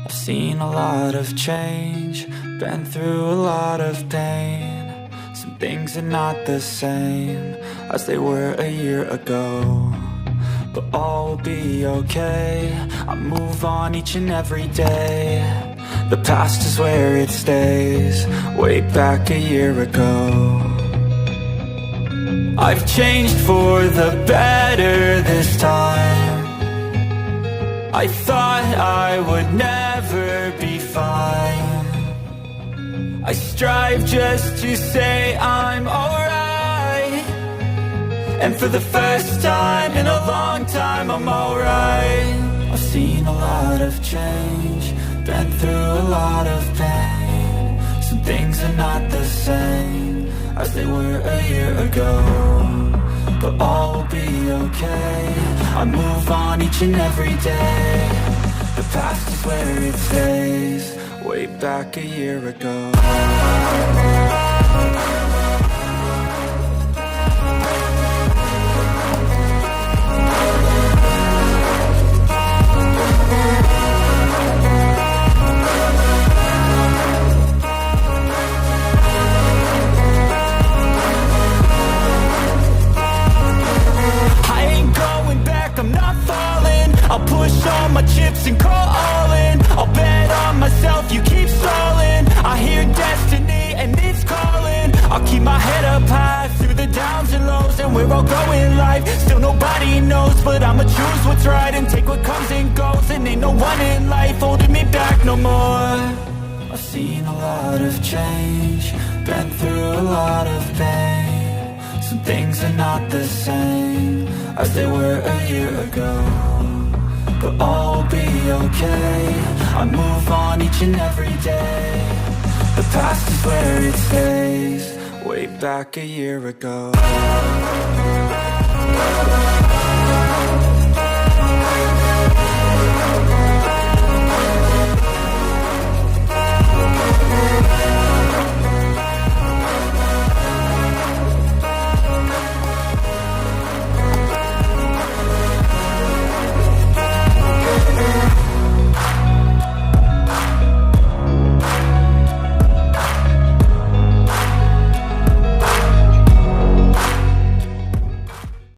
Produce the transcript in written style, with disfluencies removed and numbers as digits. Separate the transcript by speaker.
Speaker 1: I've seen a lot of change, been through a lot of pain. Some things are not the same as they were a year ago, but all will be okay. I move on each and every day. The past is where it stays, way back a year ago. I've changed for the better this time. I thought I would never be fine. I strive just to say I'm alright, and for the first time in a long time I'm alright. I've seen a lot of change, been through a lot of pain. Some things are not the same as they were a year ago, but all will be okay. I move on each and every day. The past is where it stays, way back a year ago. I'll push all my chips and call all in. I'll bet on myself, you keep stalling. I hear destiny and it's calling. I'll keep my head up high through the downs and lows, and where I'll go in life, still nobody knows. But I'ma choose what's right and take what comes and goes, and ain't no one in life holding me back no more. I've seen a lot of change, been through a lot of pain. Some things are not the same as they were a year ago, but all will be okay. I move on each and every day. The past is where it stays, way back a year ago.